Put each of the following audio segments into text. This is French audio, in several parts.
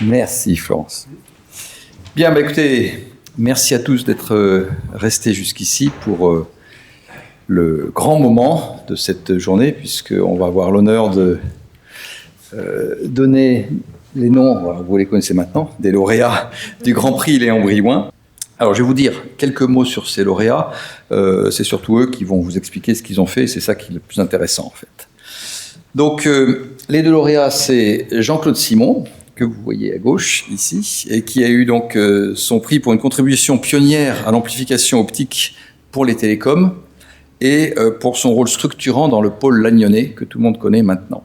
Merci Florence. Bien, écoutez, merci à tous d'être restés jusqu'ici pour le grand moment de cette journée, puisqu'on va avoir l'honneur de donner les noms, vous les connaissez maintenant, des lauréats du Grand Prix Léon Brillouin. Alors, je vais vous dire quelques mots sur ces lauréats. C'est surtout eux qui vont vous expliquer ce qu'ils ont fait, et c'est ça qui est le plus intéressant, en fait. Donc, les deux lauréats, c'est Jean-Claude Simon, que vous voyez à gauche, ici, et qui a eu donc son prix pour une contribution pionnière à l'amplification optique pour les télécoms, et pour son rôle structurant dans le pôle Lagnonnais, que tout le monde connaît maintenant.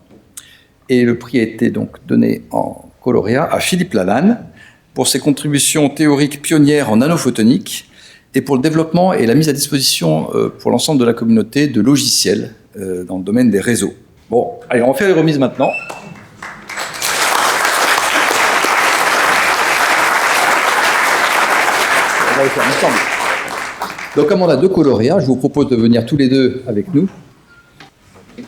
Et le prix a été donc donné en coloréat à Philippe Lalanne, pour ses contributions théoriques pionnières en nanophotonique, et pour le développement et la mise à disposition pour l'ensemble de la communauté de logiciels dans le domaine des réseaux. Bon, allez, on va faire les remises maintenant. On va les faire ensemble. Donc, comme on a deux coloréats, je vous propose de venir tous les deux avec nous. Je ne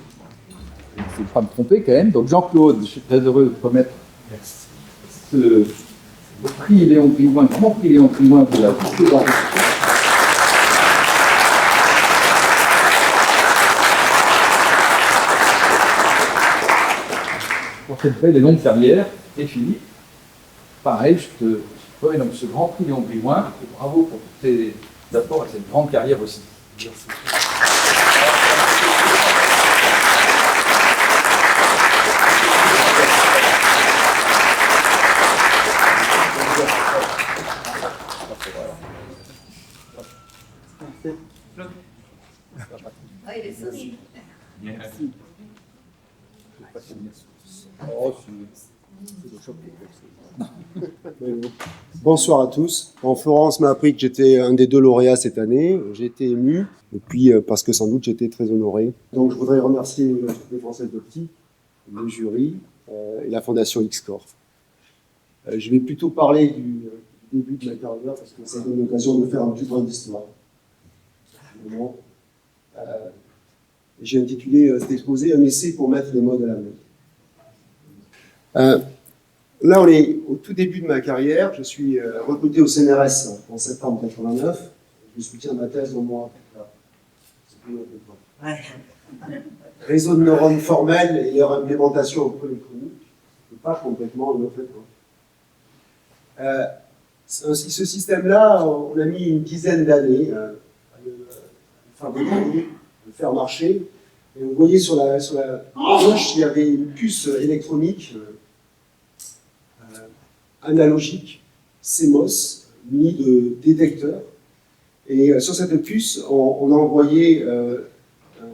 vais pas me tromper quand même. Donc, Jean-Claude, je suis très heureux de remettre le prix Léon Brillouin, le grand prix Léon Brillouin de la culture d'enregistrement. Pour cette belle et longue carrière. Et Philippe, pareil, je te renomme ce grand prix Léon Brillouin, et bravo pour tous tes apports et cette grande carrière aussi. Merci. Il est solide. Merci. Bonsoir à tous. Florence m'a appris que j'étais un des deux lauréats cette année. J'ai été ému, et puis parce que sans doute j'étais très honoré. Donc je voudrais remercier les Français d'Optique, le jury et la Fondation X-Corp. Je vais plutôt parler du début de ma carrière parce que ça donne l'occasion de faire un petit point d'histoire. J'ai intitulé cet exposé « Un essai pour mettre les modes à la mode ». Là, on est au tout début de ma carrière. Je suis recruté au CNRS en septembre 89. Je soutiens ma thèse au mois. Réseau de neurones formels et leur implémentation en polychronique. Pas complètement le fait. Ce système-là, on a mis une dizaine d'années à le fabriquer, le faire marcher. Et vous voyez sur la gauche, il y avait une puce électronique analogique, CMOS, munie de détecteurs. Et sur cette puce, on a envoyé un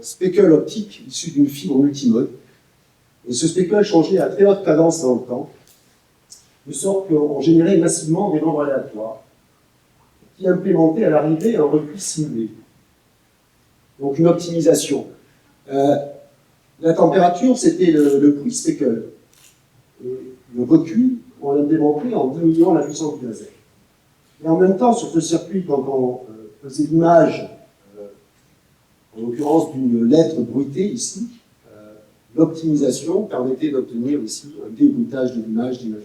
speckle optique issu d'une fibre multimode. Et ce speckle changeait à très haute cadence dans le temps, de sorte qu'on générait massivement des nombres aléatoires, qui implémentaient à l'arrivée un repli simulé. Donc une optimisation. La température, c'était le prix speckle. Et le recul, on l'implémentait en diminuant la puissance du laser. Et en même temps, sur ce circuit, quand on faisait l'image, en l'occurrence d'une lettre bruitée ici, l'optimisation permettait d'obtenir ici un débruitage de l'image d'image.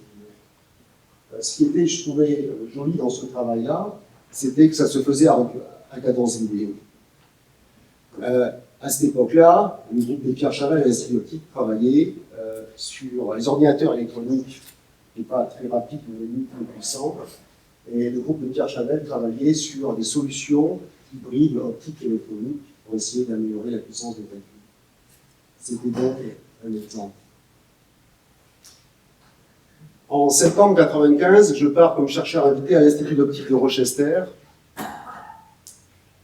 Ce qui était, je trouvais, joli dans ce travail-là, c'était que ça se faisait à cadence vidéo. À cette époque-là, le groupe de Pierre Chavel et l'Institut d'Optique travaillait sur les ordinateurs électroniques, qui n'étaient pas très rapides, mais très puissants. Et le groupe de Pierre Chavel travaillait sur des solutions hybrides optiques et électroniques pour essayer d'améliorer la puissance des calculs. C'était donc un exemple. En septembre 1995, je pars comme chercheur invité à l'Institut d'Optique de Rochester.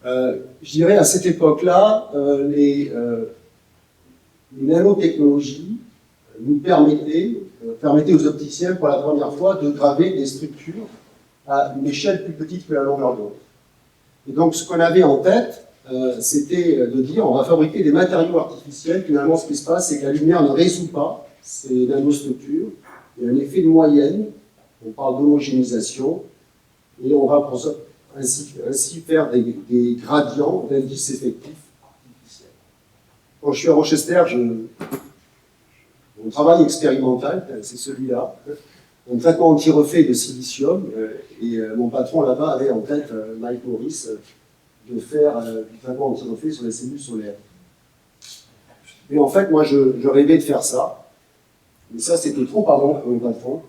Je dirais à cette époque-là, les nanotechnologies nous permettaient aux opticiens pour la première fois de graver des structures à une échelle plus petite que la longueur d'onde. Et donc ce qu'on avait en tête, c'était de dire on va fabriquer des matériaux artificiels. Finalement, ce qui se passe, c'est que la lumière ne résout pas ces nanostructures. Il y a un effet de moyenne, on parle d'homogénéisation, et on va ainsi faire des gradients d'indices effectifs artificiels. Quand je suis à Rochester, mon travail expérimental, c'est celui-là, un traitement anti-reflet de silicium, et mon patron là-bas avait en tête, Mike Morris, de faire du traitement anti-reflet sur les cellules solaires. Et en fait, moi, je rêvais de faire ça, mais ça, c'était trop avant pour mon patron.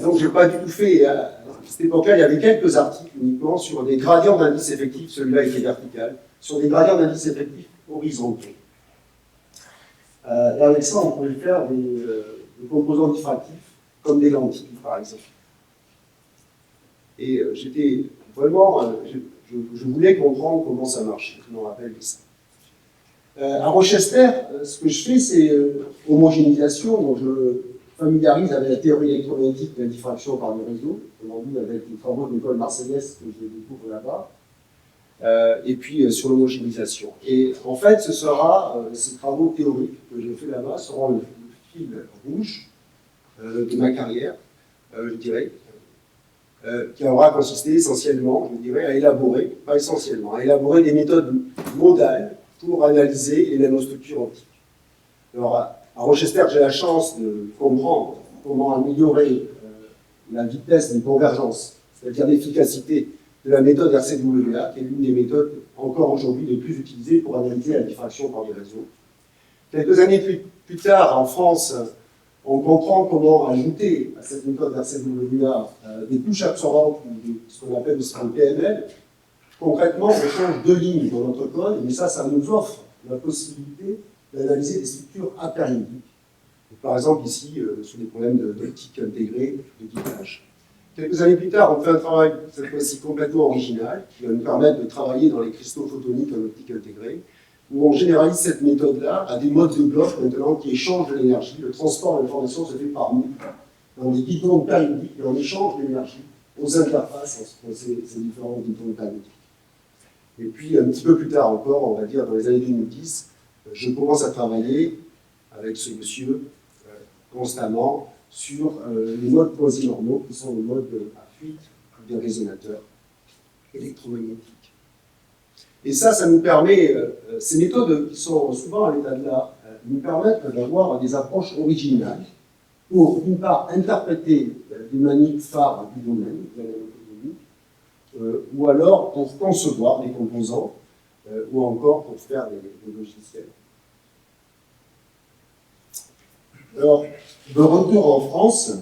Donc, je n'ai pas du tout fait. À cette époque-là, il y avait quelques articles uniquement sur des gradients d'indice effectifs, celui-là était vertical, sur des gradients d'indice effectifs horizontaux. Et avec ça, on pouvait faire des composants diffractifs, comme des lentilles, par exemple. Et j'étais vraiment, je voulais comprendre comment ça marchait, je me rappelle de ça. À Rochester, ce que je fais, c'est homogénéisation, donc je familiarise avec la théorie électromagnétique de la diffraction par le réseau, aujourd'hui avec les travaux de l'école marseillaise que je découvre là-bas, et puis sur l'homogénéisation. Et en fait, ce sera, ces travaux théoriques que j'ai fait là-bas seront le fil rouge de ma carrière, je dirais, qui aura consisté essentiellement, je dirais, à élaborer, pas essentiellement, à élaborer des méthodes modales pour analyser les nanostructures optiques. Alors, à Rochester, j'ai la chance de comprendre comment améliorer la vitesse des convergences, c'est-à-dire l'efficacité de la méthode RCWA, qui est l'une des méthodes encore aujourd'hui les plus utilisées pour analyser la diffraction par les réseaux. Quelques années plus tard, en France, on comprend comment ajouter à cette méthode RCWA des couches absorbantes, ce qu'on appelle aussi le PML. Concrètement, on change 2 lignes dans notre code, mais ça nous offre la possibilité d'analyser des structures apériodiques. Par exemple, ici, sur des problèmes d'optique intégrée, de guidage. Quelques années plus tard, on fait un travail, cette fois-ci complètement original, qui va nous permettre de travailler dans les cristaux photoniques en optique intégrée, où on généralise cette méthode-là à des modes de blocs maintenant qui échangent de l'énergie. Le transport de l'information se fait par nous, dans des guidons périodiques, et on échange de l'énergie aux interfaces entre ces différents guidons périodiques. Et puis, un petit peu plus tard encore, on va dire dans les années 2010, je commence à travailler avec ce monsieur constamment sur les modes quasi-normaux, qui sont les modes à fuite des résonateurs électromagnétiques. Et ça nous permet, ces méthodes qui sont souvent à l'état de l'art, nous permettent d'avoir des approches originales pour, d'une part, interpréter des manips phares du domaine, de la nanotechnologie, ou alors pour concevoir des composants, ou encore pour faire des logiciels. Alors, de retour en France,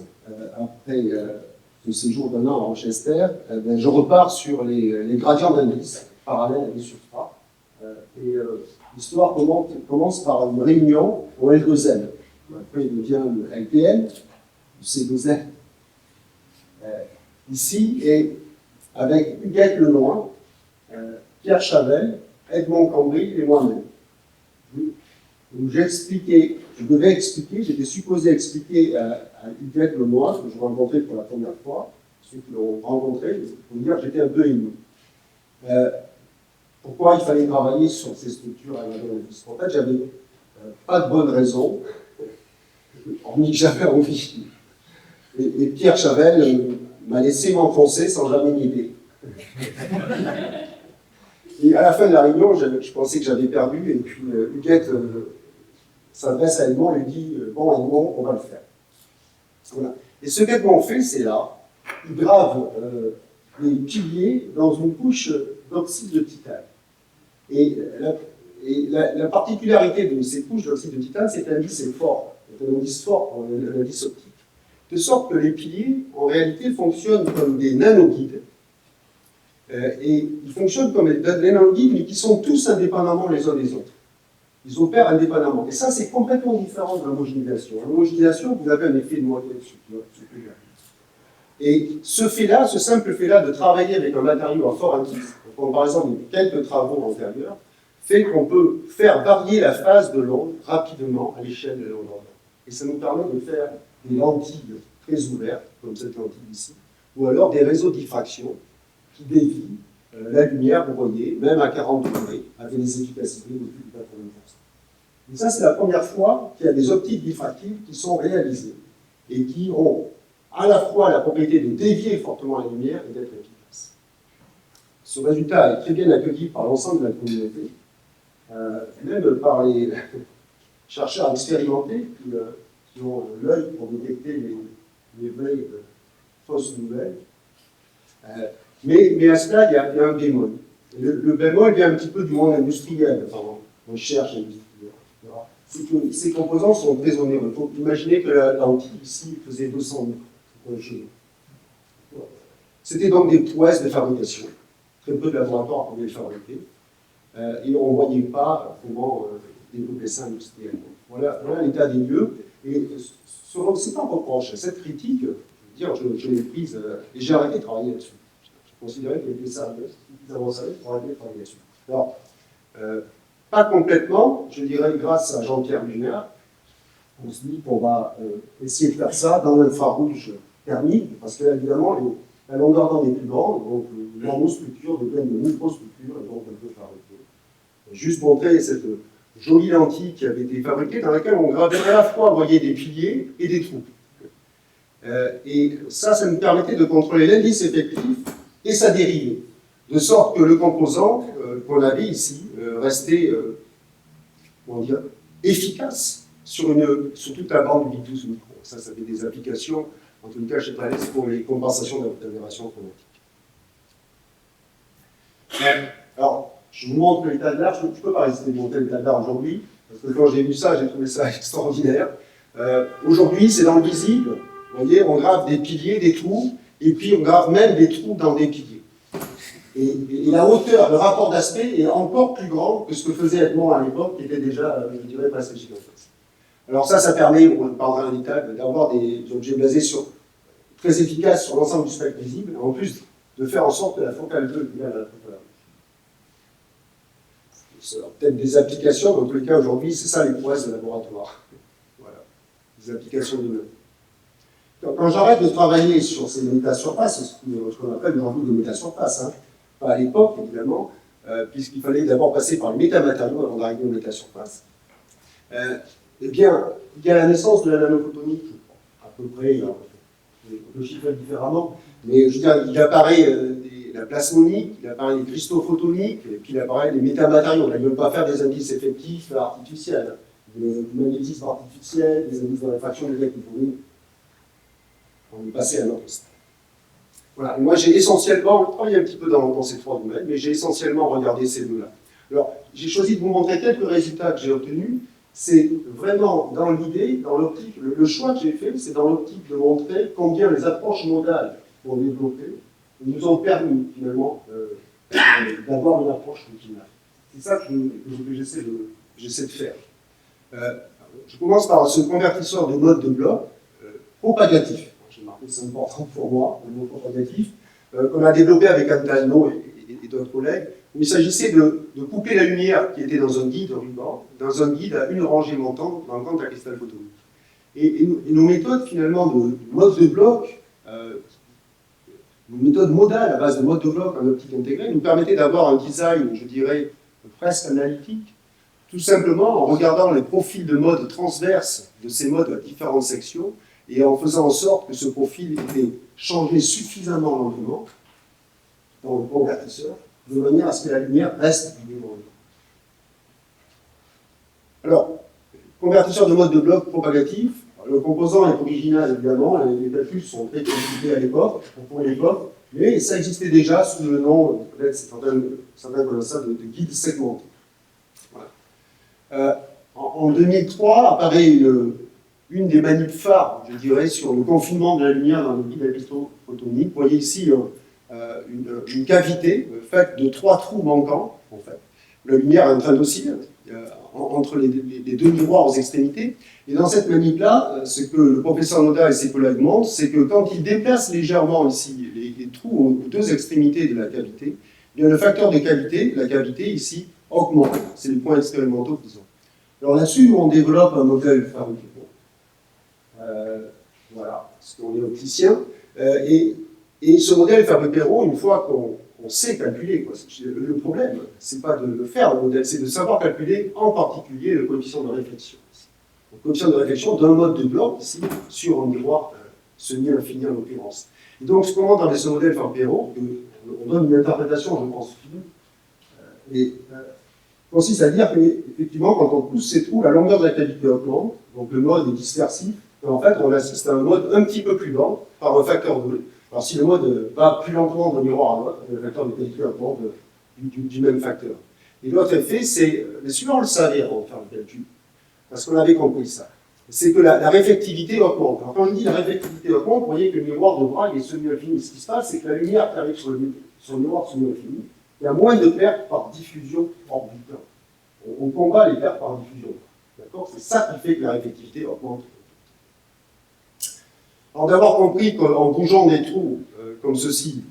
après ce séjour d'un an à Rochester, je repars sur les gradients d'indice parallèles à des substrats. L'histoire commence par une réunion au L2N. Après, il devient le LPN, le C2N. Ici, et avec Huguette Lenoir, Pierre Chavel, Edmond Cambry et moi-même. Donc je devais expliquer, j'étais supposé expliquer à Huguette Lenoir, que je rencontrais pour la première fois, ceux qui l'ont rencontré, pour dire que j'étais un peu ému. Pourquoi il fallait travailler sur ces structures à la vie? En fait, j'avais pas de bonne raison, hormis que j'avais envie. Et Pierre Chavel m'a laissé m'enfoncer sans jamais m'aider. Et à la fin de la réunion, je pensais que j'avais perdu, et puis Huguette s'adresse à Edmond et lui dit « Bon, Edmond, on va le faire. » Voilà. Et ce qu'Edmond fait, c'est là, il grave les piliers dans une couche d'oxyde de titane. Et la particularité de ces couches d'oxyde de titane, c'est qu'un indice est fort, c'est un indice fort pour l'indice optique. De sorte que les piliers, en réalité, fonctionnent comme des nanoguides. Et ils fonctionnent comme des nanoguides, mais qui sont tous indépendamment les uns des autres. Ils opèrent indépendamment. Et ça, c'est complètement différent de l'homogénéisation. L'homogénéisation, vous avez un effet de moyenne supérieur. Et ce fait-là, ce simple fait-là de travailler avec un matériau à fort indice, comme par exemple quelques travaux antérieurs, fait qu'on peut faire varier la phase de l'onde rapidement à l'échelle de l'onde. Et ça nous permet de faire des lentilles très ouvertes, comme cette lentille ici, ou alors des réseaux de diffraction qui dévient la lumière, vous voyez, même à 40 degrés, avec des efficacités de plus de 80%. Et ça, c'est la première fois qu'il y a des optiques diffractives qui sont réalisées et qui ont à la fois la propriété de dévier fortement la lumière et d'être efficaces. ce résultat est très bien accueilli par l'ensemble de la communauté, même par les chercheurs expérimentés qui ont l'œil pour détecter les vraies fausses nouvelles. Mais à cela, il y a un bémol. Le bémol vient un petit peu du monde industriel, enfin, recherche industrielle, etc. C'est que ces composants sont très onéreux. Il faut imaginer que la lentille ici faisait 200 mètres. C'était donc des prouesses de fabrication. Très peu de laboratoires pouvaient les fabriquer. Et on ne voyait pas comment développer ça industriellement. Voilà l'état des lieux. Et ce n'est pas un reproche. Cette critique, je l'ai prise et j'ai arrêté de travailler là-dessus. Je considérais qu'elle était sérieuse, suffisamment sérieuse pour arrêter de travailler là-dessus. Alors, pas complètement, je dirais grâce à Jean-Pierre Lugnard. On se dit qu'on va essayer de faire ça dans l'infrarouge thermique, parce que évidemment, la longueur d'onde est plus grande, donc une nanostructure devient une microstructure, et donc on peut fabriquer. Juste montrer cette jolie lentille qui avait été fabriquée, dans laquelle on gravait à la fois, vous voyez, des piliers et des trous. Et ça nous permettait de contrôler l'indice effectif et sa dérivée, de sorte que le composant qu'on avait ici restait efficace sur toute la bande du 12 microns. Ça avait des applications, en tout cas chez Thales, pour les compensations d'aberrations chromatiques. Alors, je vous montre l'état de l'art. Je ne peux pas résister de montrer l'état de l'art aujourd'hui, parce que quand j'ai vu ça, j'ai trouvé ça extraordinaire. Aujourd'hui, c'est dans le visible. Vous voyez, on grave des piliers, des trous, et puis on grave même des trous dans des piliers. Et la hauteur, le rapport d'aspect est encore plus grand que ce que faisait Edmond à l'époque, qui était déjà, je dirais, presque gigantesque. Alors ça permet, on parlera en détail, d'avoir des objets basés très efficaces sur l'ensemble du spectre visible, en plus de faire en sorte que la focale 2 est égale à la focale 1. C'est peut-être des applications, dans tous les cas aujourd'hui, c'est ça les prouesses de laboratoire. Voilà, des applications de l'œil. Quand j'arrête de travailler sur ces métasurfaces, c'est ce qu'on appelle aujourd'hui des métasurfaces, hein, pas à l'époque évidemment, puisqu'il fallait d'abord passer par les métamatériaux avant d'arriver aux métasurfaces, eh bien, il y a la naissance de la nanophotonique, à peu près, on peut chiffrer différemment, mais je veux dire, il apparaît la plasmonique, il apparaît les cristaux photoniques, et puis il apparaît les métamatériaux. Là, ils ne veulent pas faire des indices effectifs artificiels, du magnétisme artificiel, des indices de réfraction des photoniques. On est passé à notre stade. Voilà. Et moi, j'ai essentiellement travaillé un petit peu dans ces trois domaines, mais j'ai essentiellement regardé ces deux-là. Alors, j'ai choisi de vous montrer quelques résultats que j'ai obtenus. C'est vraiment dans l'idée, dans l'optique, le choix que j'ai fait, c'est dans l'optique de montrer combien les approches modales qu'on développées nous ont permis, finalement, d'avoir une approche continuelle. C'est ça que j'essaie de faire. Je commence par ce convertisseur de mode de bloc propagatif. J'ai marqué, c'est important pour moi, le mot propagatif, qu'on a développé avec Antalino et d'autres collègues, où il s'agissait de couper la lumière qui était dans un guide ruban, dans un guide à une rangée montante dans le camp de la cristal photonique. Et nos méthodes, finalement, de mode de bloc, nos méthodes modales à base de mode de bloc en optique intégrée, nous permettaient d'avoir un design, je dirais, presque analytique, tout simplement en regardant les profils de mode transverses de ces modes à différentes sections, et en faisant en sorte que ce profil était changé suffisamment lentement dans le convertisseur, de manière à ce que la lumière reste libre. Alors, convertisseur de mode de bloc propagatif, le composant est original évidemment, les calculs sont très compliqués à l'époque, mais ça existait déjà sous le nom, peut-être certains connaissent ça, de guide segmenté. Voilà. En 2003 apparaît une des manips phares, je dirais, sur le confinement de la lumière dans le guide à cristaux photoniques. Vous voyez ici une cavité faite de 3 trous manquants, en fait. La lumière est en train d'osciller entre les deux miroirs aux extrémités. Et dans cette manip-là, ce que le professeur Noda et ses collègues montrent, c'est que quand ils déplacent légèrement ici les trous aux deux extrémités de la cavité, eh bien, le facteur de cavité, la cavité ici, augmente. C'est les points expérimentaux qu'ils ont. Alors là-dessus, on développe un modèle fabriqué. Voilà, parce qu'on est opticien. Et ce modèle Fabry-Perot, une fois qu'on sait calculer, quoi, le problème, c'est pas de le faire, le modèle, c'est de savoir calculer en particulier le coefficient de réflexion. Le coefficient de réflexion d'un mode de bloc, ici, sur un miroir semi-infini en l'occurrence. Et donc, ce qu'on montre dans ce modèle Fabry-Perot, on donne une interprétation, je pense, fine, consiste à dire qu'effectivement, quand on pousse ces trous, la longueur de la cavité augmente, donc le mode est dispersif, et en fait, on assiste à un mode un petit peu plus lent, par un facteur 2. Alors si le mode va plus lentement d'un miroir à l'autre, le facteur de qualité augmente du même facteur. Et l'autre effet, c'est, mais celui-là on le savait avant de faire le calcul, parce qu'on avait compris ça, c'est que la réflectivité augmente. Alors quand je dis la réflectivité augmente, vous voyez que le miroir de Bragg est semi-infini. Ce qui se passe, c'est que la lumière qui arrive sur le miroir semi-infini, il y a moins de pertes par diffusion hors du temps. On combat les pertes par diffusion. D'accord? C'est ça qui fait que la réflectivité augmente. Alors d'avoir compris qu'en bougeant des trous comme ceci,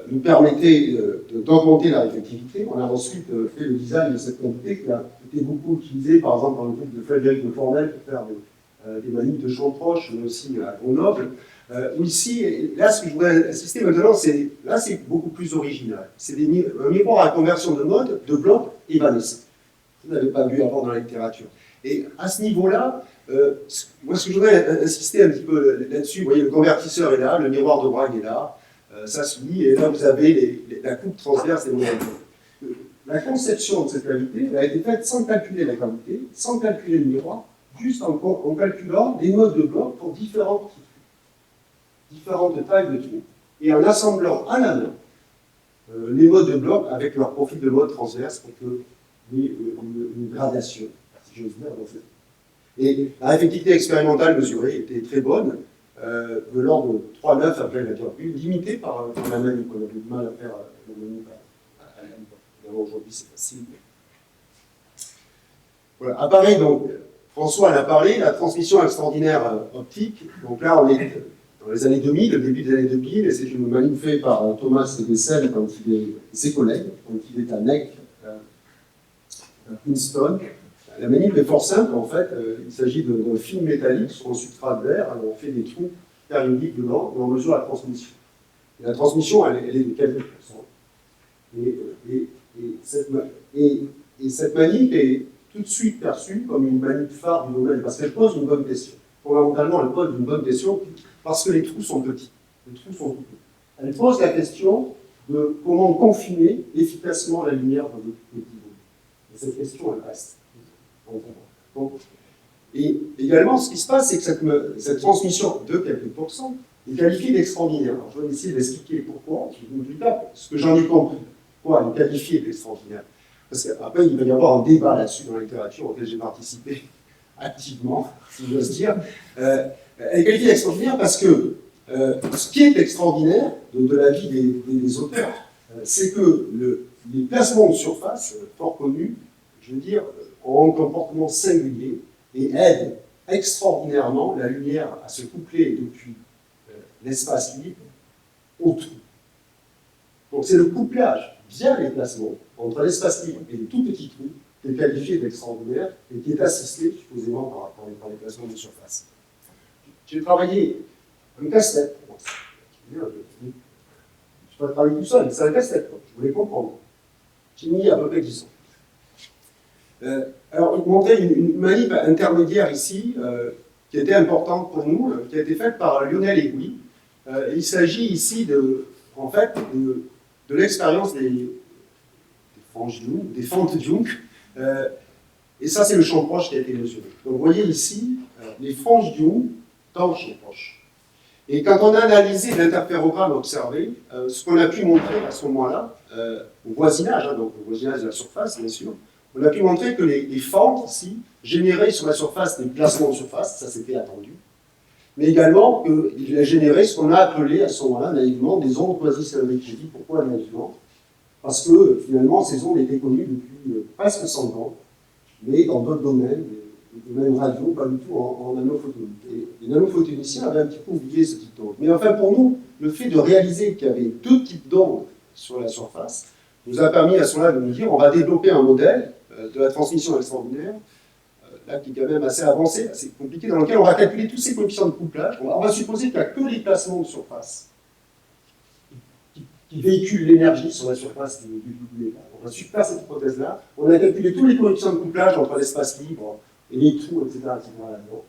nous permettait d'augmenter la réflectivité, on a ensuite fait le design de cette quantité qui a été beaucoup utilisée, par exemple, dans le groupe de Frédéric de Fournel pour faire des manifs de champs proches, mais aussi à Grenoble. Où ici, là, ce que je voudrais insister maintenant, c'est beaucoup plus original. C'est un miroir à conversion de mode de blocs évanescents. Vous n'avez pas vu avant dans la littérature. Et à ce niveau-là, moi, ce que je voudrais insister un petit peu là-dessus, vous voyez, le convertisseur est là, le miroir de Bragg est là, ça se lit, et là, vous avez la coupe transverse des modèles. La conception de cette cavité a été faite sans calculer la cavité, sans calculer le miroir, juste en calculant des modes de blocs pour différentes tailles de trous, et en assemblant à la main les modes de blocs avec leur profil de mode transverse pour que une gradation, si j'ose dire, dans cette. Et la réflectivité expérimentale mesurée était très bonne, de l'ordre de 3,9 après la virgule, limitée par la manip. On avait du mal à faire la manip à l'époque. Aujourd'hui, c'est facile. Voilà. Apparaît donc, François en a parlé, la transmission extraordinaire optique. Donc là, on est dans les années 2000, le début des années 2000, et c'est une manip faite par Thomas Bessel et ses collègues, quand il est à NEC, à Princeton. La manip est fort simple, en fait. Il s'agit d'un film métallique sur un substrat de verre. On fait des trous périodiques dedans et on mesure la transmission. Et la transmission, elle est de quelques pourcents. Et cette manip est tout de suite perçue comme une manip phare du domaine, parce qu'elle pose une bonne question. Fondamentalement, elle pose une bonne question parce que les trous sont petits. Les trous sont tout petits. Elle pose la question de comment confiner efficacement la lumière dans de petits volumes. Et cette question, elle reste. Et également, ce qui se passe, c'est que cette transmission de quelques pourcents est qualifiée d'extraordinaire. Alors, je vais essayer d'expliquer pourquoi. En tout cas, ce que j'en ai compris, pourquoi elle est qualifiée d'extraordinaire. Parce qu'après, il va y avoir un débat là-dessus dans la littérature auquel j'ai participé activement, si j'ose dire. Elle est qualifiée d'extraordinaire parce que ce qui est extraordinaire de la vie des auteurs, c'est que les placements de surface, fort connus, je veux dire, ont un comportement singulier et aident extraordinairement la lumière à se coupler depuis l'espace libre au trou. Donc c'est le couplage via les placements entre l'espace libre et les tout petits trous qui est qualifié d'extraordinaire et qui est assisté supposément par les placements de surface. J'ai travaillé un casse-tête. Je ne suis pas travaillé tout seul, c'est un casse-tête. Je voulais comprendre. J'ai mis à peu près 10 ans. Alors, il montrait une manip intermédiaire ici, qui était importante pour nous, qui a été faite par Lionel Egui. Il s'agit ici, en fait, de l'expérience des fentes Young. Et ça, c'est le champ proche qui a été mesuré. Donc, vous voyez ici, les franges Young dans le champ proche. Et quand on a analysé l'interférogramme observé, ce qu'on a pu montrer à ce moment-là, au voisinage, donc au voisinage de la surface, bien sûr, on a pu montrer que les fentes, ici, généraient sur la surface des placements de surface, ça c'était attendu, mais également qu'il a généré ce qu'on a appelé à ce moment-là, naïvement, des ondes quasi-cylindriques. J'ai dit pourquoi naïvement? Parce que finalement, ces ondes étaient connues depuis presque 100 ans, mais dans d'autres domaines, les domaines radio, pas du tout en nanophotonie. Et les nanophotoniciens avaient un petit peu oublié ce type d'onde. Mais enfin, pour nous, le fait de réaliser qu'il y avait deux types d'ondes sur la surface nous a permis à ce moment-là de nous dire on va développer un modèle de la transmission extraordinaire, là qui est quand même assez avancé, assez compliqué, dans lequel on va calculer tous ces coefficients de couplage. On va supposer qu'il n'y a que les placements de surface qui véhiculent l'énergie sur la surface du état. On va faire cette hypothèse-là. On a calculé tous les coefficients de couplage entre l'espace libre et les trous, etc. là-dedans.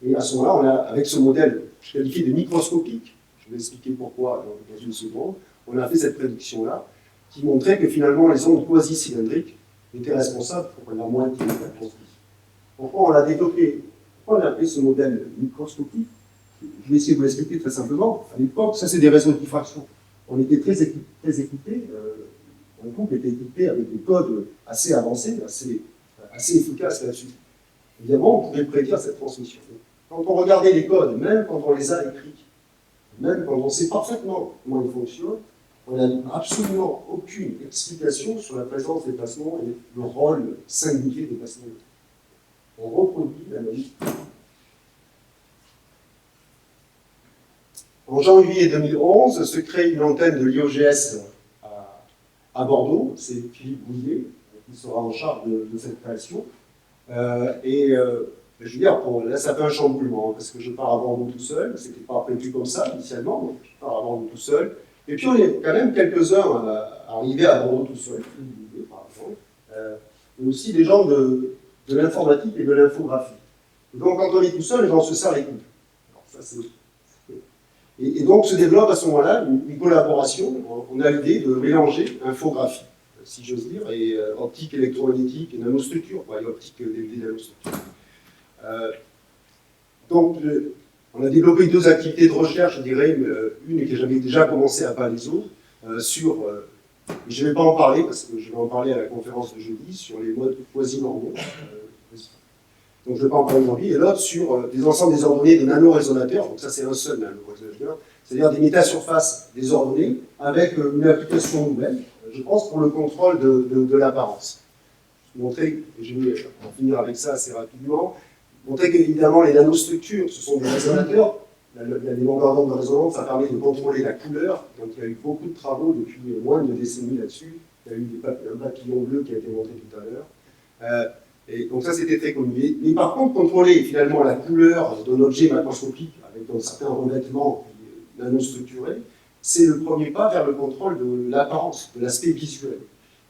Et à ce moment-là, on a, avec ce modèle, je qualifie de microscopique, je vais expliquer pourquoi dans une seconde, on a fait cette prédiction-là, qui montrait que finalement les ondes quasi-cylindriques étaient responsables pour la moitié de la transmission. Pourquoi on l'a développé? Pourquoi on a appelé ce modèle microscopique? Je vais essayer de vous l'expliquer très simplement. À l'époque, ça c'est des réseaux de diffraction. On était très équipés, un groupe était équipé avec des codes assez avancés, assez efficaces là-dessus. Évidemment, on pouvait prédire cette transmission. Quand on regardait les codes, même quand on les a écrits, même quand on sait parfaitement comment ils fonctionnent, on n'a absolument aucune explication sur la présence des placements et le rôle singulier des placements. On reproduit la logique. En janvier 2011, se crée une antenne de l'IOGS à Bordeaux. C'est Philippe Bouillet qui sera en charge de cette création. Je veux dire, là, ça fait un chamboulement, parce que je pars à Bordeaux tout seul. C'était pas prévu comme ça, initialement, donc je pars à Bordeaux tout seul. Et puis, on est quand même quelques-uns arrivés à Bordeaux tout seul, Philippe Bouillet, par exemple, mais aussi des gens de l'informatique et de l'infographie. Donc, quand on est tout seul, les gens se serrent les coudes. Et donc, se développe à ce moment-là une collaboration. On a l'idée de mélanger infographie, si j'ose dire, et optique électromagnétique et nanostructure, et optique des nanostructures. Donc, on a développé deux activités de recherche, je dirais, une que j'avais déjà commencé à Palaiseau, sur, je ne vais pas en parler, parce que je vais en parler à la conférence de jeudi, sur les modes quasi-normaux. Donc je ne vais pas en parler aujourd'hui, et l'autre sur des ensembles désordonnés de nanorésonateurs, donc ça c'est un seul nanorésonateur, c'est-à-dire des métasurfaces désordonnées avec une application nouvelle, je pense pour le contrôle de l'apparence. Je vais montrer, et je vais en finir avec ça assez rapidement, montrer qu'évidemment les nanostructures, ce sont des résonateurs, les longueurs d'onde de résonance, ça permet de contrôler la couleur, donc il y a eu beaucoup de travaux depuis moins de décennies là-dessus, il y a eu un papillon bleu qui a été montré tout à l'heure. Et donc ça, c'était très connu. Mais par contre, contrôler finalement la couleur d'un objet macroscopique avec un certain revêtement nanostructuré, c'est le premier pas vers le contrôle de l'apparence, de l'aspect visuel.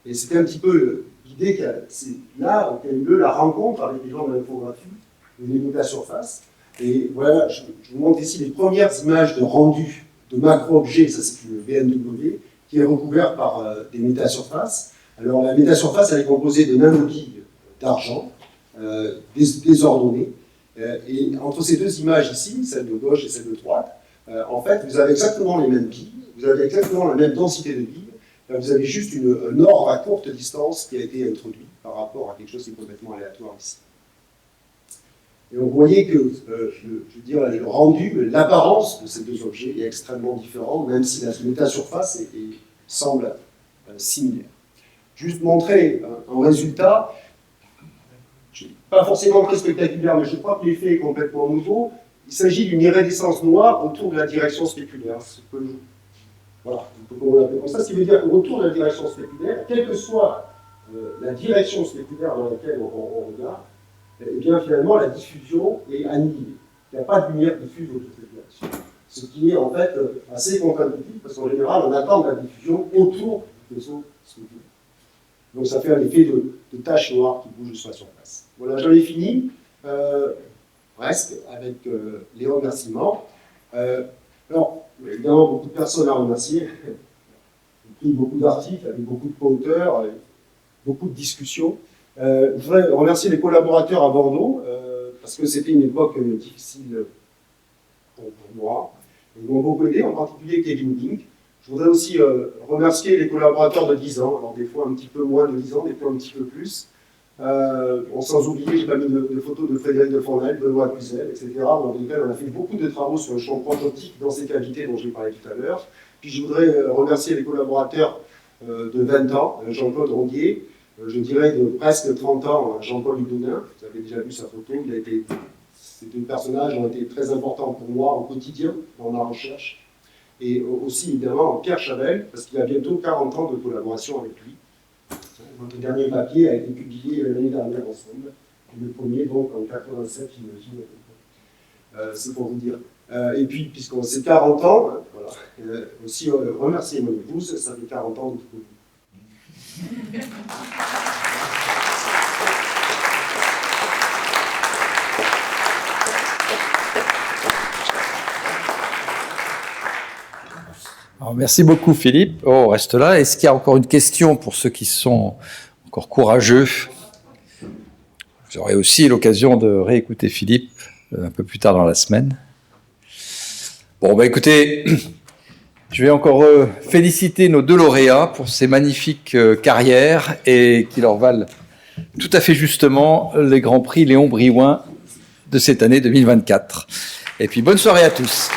Et c'était un petit peu l'idée c'est là qu'a eu lieu la rencontre avec les gens de l'infographie, les métasurfaces. Et voilà, je vous montre ici les premières images de rendu de macro-objets, ça c'est le VNW, qui est recouvert par des métasurfaces. Alors la métasurface, elle est composée de nanobilles d'argent, désordonnées. Et entre ces deux images ici, celle de gauche et celle de droite, en fait, vous avez exactement les mêmes billes, vous avez exactement la même densité de billes, vous avez juste un ordre à courte distance qui a été introduit par rapport à quelque chose qui est complètement aléatoire ici. Et vous voyez que, je veux dire, le rendu, l'apparence de ces deux objets est extrêmement différent, même si la métasurface semble similaire. Juste montrer un résultat, pas forcément très spectaculaire, mais je crois que l'effet est complètement nouveau. Il s'agit d'une iridescence noire autour de la direction spéculaire. Voilà, on l'appelle comme ça, ce qui veut dire qu'autour de la direction spéculaire, quelle que soit la direction spéculaire dans laquelle on regarde, et bien finalement la diffusion est annihilée. Il n'y a pas de lumière diffuse autour de cette direction. Ce qui est en fait assez contre-intuitif, parce qu'en général, on attend de la diffusion autour du faisceau spéculaire. Donc ça fait un effet de taches noires qui bougent sur la surface. Voilà, j'en ai fini, presque, avec les remerciements. Alors, évidemment, beaucoup de personnes à remercier. J'ai écrit beaucoup d'articles avec beaucoup de co-auteurs, beaucoup de discussions. Je voudrais remercier les collaborateurs à Bordeaux, parce que c'était une époque difficile pour moi. Ils m'ont beaucoup aidé, en particulier Kevin Dink. Je voudrais aussi remercier les collaborateurs de 10 ans, alors des fois un petit peu moins de 10 ans, des fois un petit peu plus. Sans oublier, j'ai pas mis de photos de Frédéric de Fournel, Benoît Puzel, etc., dans lesquels on a fait beaucoup de travaux sur le champ proche optique dans ces cavités dont je l'ai parlé tout à l'heure. Puis je voudrais remercier les collaborateurs de 20 ans, Jean-Claude Rondier, je dirais de presque 30 ans, Jean-Paul Hudounin, vous avez déjà vu sa photo, ces deux personnages ont été très importants pour moi au quotidien dans ma recherche. Et aussi évidemment Pierre Chavel, parce qu'il a bientôt 40 ans de collaboration avec lui. Notre dernier papier a été publié l'année dernière ensemble, le premier donc en 87, j'imagine. C'est pour vous dire. Et puis, puisqu'on c'est 40 ans, voilà, aussi remercier mon épouse, ça fait 40 ans de tout. Alors, merci beaucoup Philippe. Oh, on reste là. Est-ce qu'il y a encore une question pour ceux qui sont encore courageux? Vous aurez aussi l'occasion de réécouter Philippe un peu plus tard dans la semaine. Bon, bah écoutez, je vais encore féliciter nos 2 lauréats pour ces magnifiques carrières et qui leur valent tout à fait justement les Grands Prix Léon Briouin de cette année 2024. Et puis bonne soirée à tous.